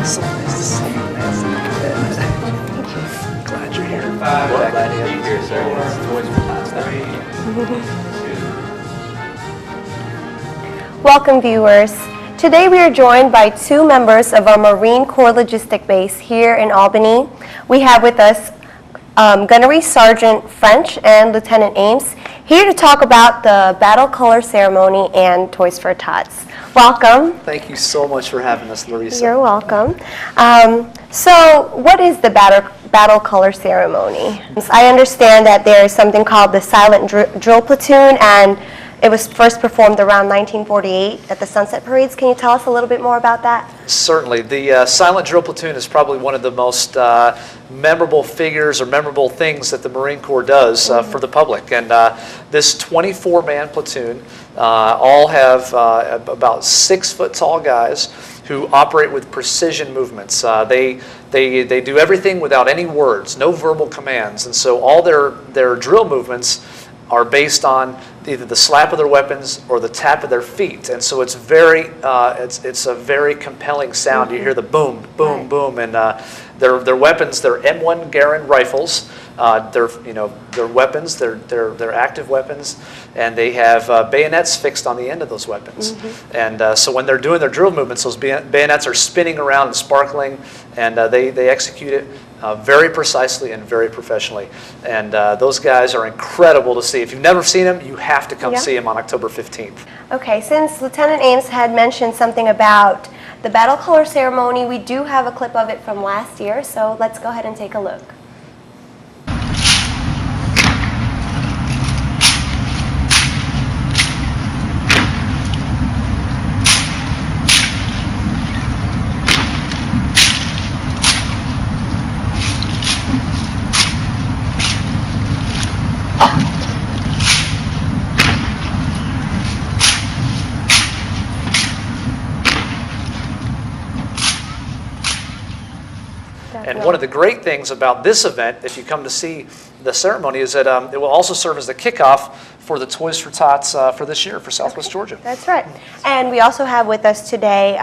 So nice to see you, man. Glad you're here. Well, glad to be here, sir. It's Toys for Tots now. Welcome, viewers. Today we are joined by two members of our Marine Corps Logistic Base here in Albany. We have with us Gunnery Sergeant French and Lieutenant Eames here to talk about the Battle Color Ceremony and Toys for Tots. Welcome. Thank you so much for having us, Larissa. You're welcome. So what is the Battle Color Ceremony? I understand that there is something called the Silent Drill Platoon, and it was first performed around 1948 at the Sunset Parades. Can you tell us a little bit more about that? Certainly. The Silent Drill Platoon is probably one of the most memorable figures or memorable things that the Marine Corps does for the public. And this 24-man platoon all have about 6 foot tall guys who operate with precision movements. They do everything without any words, no verbal commands. And so all their drill movements are based on either the slap of their weapons or the tap of their feet, and so it's it's a very compelling sound. You hear the boom, boom, boom, and their weapons, they're M1 Garand rifles. Their weapons, they're active weapons, and they have bayonets fixed on the end of those weapons. And so when they're doing their drill movements, those bayonets are spinning around and sparkling, and they execute it very precisely and very professionally. And those guys are incredible to see. If you've never seen them, you have to come see them on October 15th. Okay, since Lieutenant Eames had mentioned something about the Battle Color Ceremony, we do have a clip of it from last year, so let's go ahead and take a look. And one of the great things about this event, if you come to see the ceremony, is that it will also serve as the kickoff for the Toys for Tots for this year for Southwest Georgia. That's right. And we also have with us today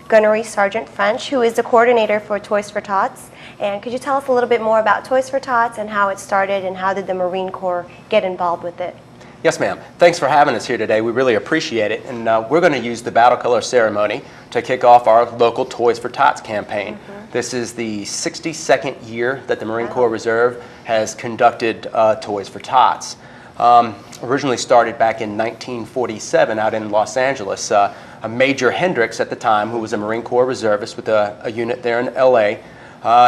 Gunnery Sergeant French, who is the coordinator for Toys for Tots. And could you tell us a little bit more about Toys for Tots and how it started and how did the Marine Corps get involved with it? Yes, ma'am. Thanks for having us here today. We really appreciate it. And we're going to use the Battle Color Ceremony to kick off our local Toys for Tots campaign. This is the 62nd year that the Marine Corps Reserve has conducted Toys for Tots. Originally started back in 1947 out in Los Angeles. Major Hendricks at the time, who was a Marine Corps reservist with a unit there in LA,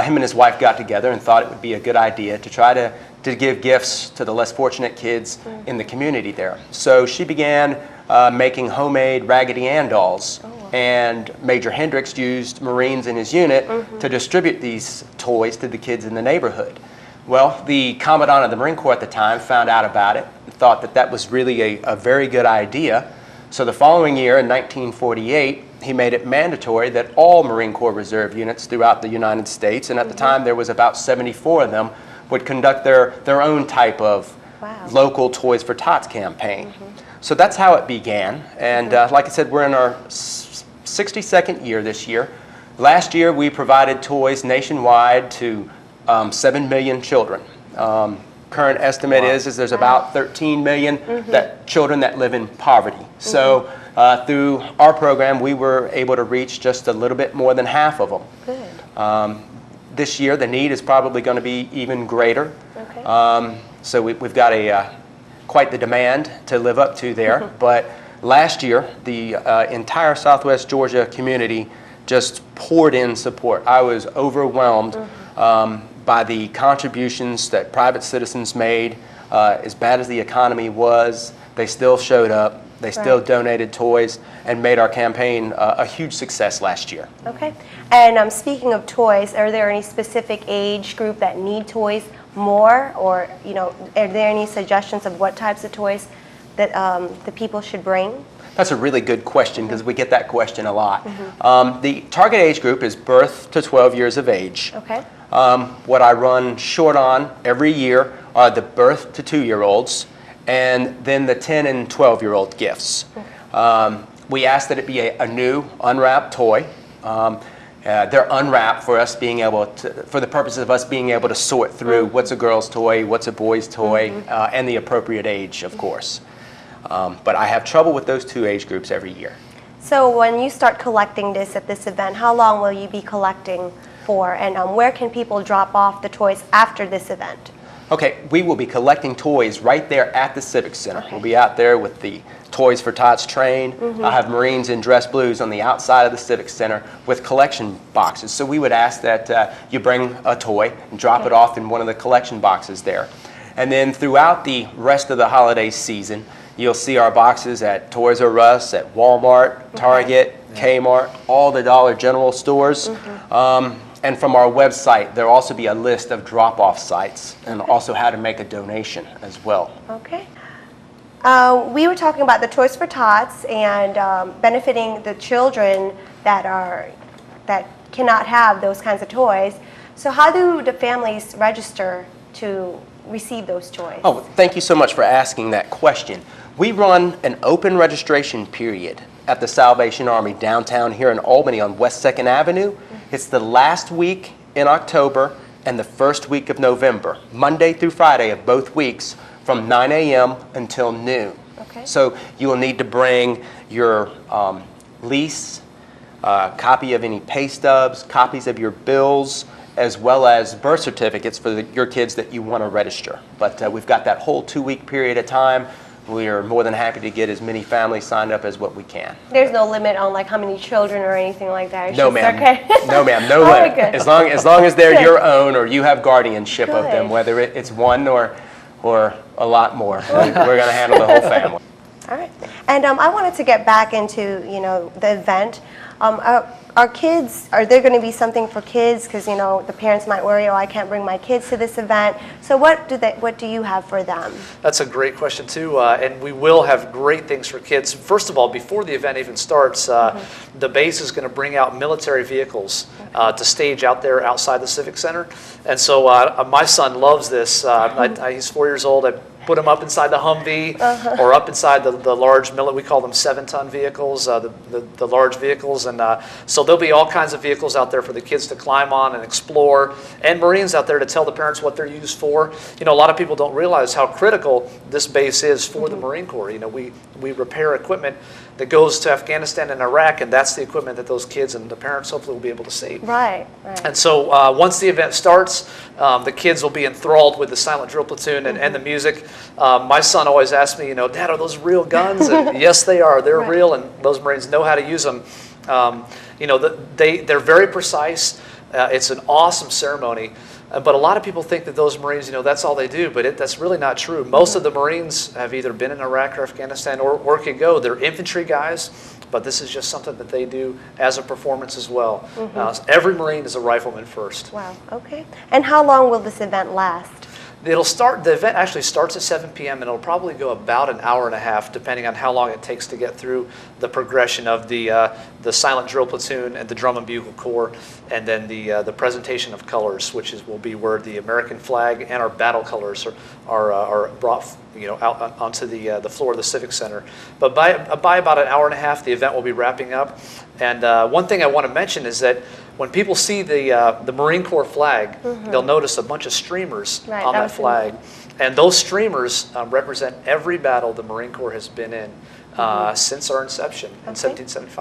him and his wife got together and thought it would be a good idea to try to give gifts to the less fortunate kids in the community there. So she began making homemade Raggedy Ann dolls. And Major Hendricks used Marines in his unit to distribute these toys to the kids in the neighborhood. Well, the Commandant of the Marine Corps at the time found out about it and thought that that was really a very good idea. So the following year, in 1948, he made it mandatory that all Marine Corps Reserve units throughout the United States, and at the time there was about 74 of them, would conduct their own type of local Toys for Tots campaign. So that's how it began. And like I said, we're in our 62nd year this year. Last year we provided toys nationwide to 7 million children. Current estimate is there's about 13 million children that live in poverty. So through our program we were able to reach just a little bit more than half of them. Good. This year the need is probably going to be even greater. So we've got quite the demand to live up to there. But last year, the entire Southwest Georgia community just poured in support. I was overwhelmed by the contributions that private citizens made. As bad as the economy was, they still showed up. They still donated toys and made our campaign a huge success last year. Okay. And speaking of toys, are there any specific age group that need toys more, or are there any suggestions of what types of toys that the people should bring? That's a really good question because we get that question a lot. The target age group is birth to 12 years of age. Okay. What I run short on every year are the birth to 2-year-olds and then the 10 and 12-year-old gifts. We ask that it be a new unwrapped toy. They're unwrapped for us being able to, for the purposes of us being able to sort through what's a girl's toy, what's a boy's toy, and the appropriate age, of course. But I have trouble with those 2 age groups every year. So when you start collecting this at this event, how long will you be collecting for, and where can people drop off the toys after this event? Okay, we will be collecting toys right there at the Civic Center. We'll be out there with the Toys for Tots train. I'll have Marines in dress blues on the outside of the Civic Center with collection boxes. So we would ask that you bring a toy and drop it off in one of the collection boxes there. And then throughout the rest of the holiday season, you'll see our boxes at Toys R Us, at Walmart, Target, Kmart, all the Dollar General stores. And from our website, there'll also be a list of drop-off sites and also how to make a donation as well. Okay. We were talking about the Toys for Tots and benefiting the children that cannot have those kinds of toys. So how do the families register to receive those toys? Oh, thank you so much for asking that question. We run an open registration period at the Salvation Army downtown here in Albany on West 2nd Avenue. It's the last week in October and the first week of November, Monday through Friday of both weeks from 9 a.m. until noon. Okay. So you will need to bring your lease, copy of any pay stubs, copies of your bills, as well as birth certificates for your kids that you want to register. But we've got that whole 2-week period of time. We are more than happy to get as many families signed up as what we can. There's no limit on how many children or anything like that? It's No, just, ma'am. Okay. No, ma'am. No Oh, limit. good. As long as they're your own or you have guardianship of them, Good. whether it's one or a lot more. We're going to handle the whole family. All right. And I wanted to get back into, the event. Are kids, are there going to be something for kids? Because, the parents might worry, oh, I can't bring my kids to this event. So what do you have for them? That's a great question too, and we will have great things for kids. First of all, before the event even starts, the base is going to bring out military vehicles to stage out there outside the Civic Center. And so my son loves this. He's 4 years old. I put him up inside the Humvee or up inside the large, we call them 7-ton vehicles, the large vehicles. And so there'll be all kinds of vehicles out there for the kids to climb on and explore, and Marines out there to tell the parents what they're used for. A lot of people don't realize how critical this base is for the Marine Corps. We repair equipment that goes to Afghanistan and Iraq, and that's the equipment that those kids and the parents hopefully will be able to see. Right. And so once the event starts, the kids will be enthralled with the silent drill platoon and the music. My son always asks me, Dad, are those real guns? And yes, they are. They're real, and those Marines know how to use them. They're very precise. It's an awesome ceremony. But a lot of people think that those Marines, that's all they do, but that's really not true. Most of the Marines have either been in Iraq or Afghanistan or can go. They're infantry guys, but this is just something that they do as a performance as well. Every Marine is a rifleman first. Wow, okay. And how long will this event last? The event actually starts at 7 p.m. and it'll probably go about an hour and a half, depending on how long it takes to get through the progression of the silent drill platoon and the drum and bugle corps, and then the presentation of colors, which will be where the American flag and our battle colors are brought out onto the floor of the Civic Center. But by about an hour and a half, the event will be wrapping up. And one thing I want to mention is that when people see the Marine Corps flag, they'll notice a bunch of streamers on that flag. And those streamers represent every battle the Marine Corps has been in since our inception in 1775.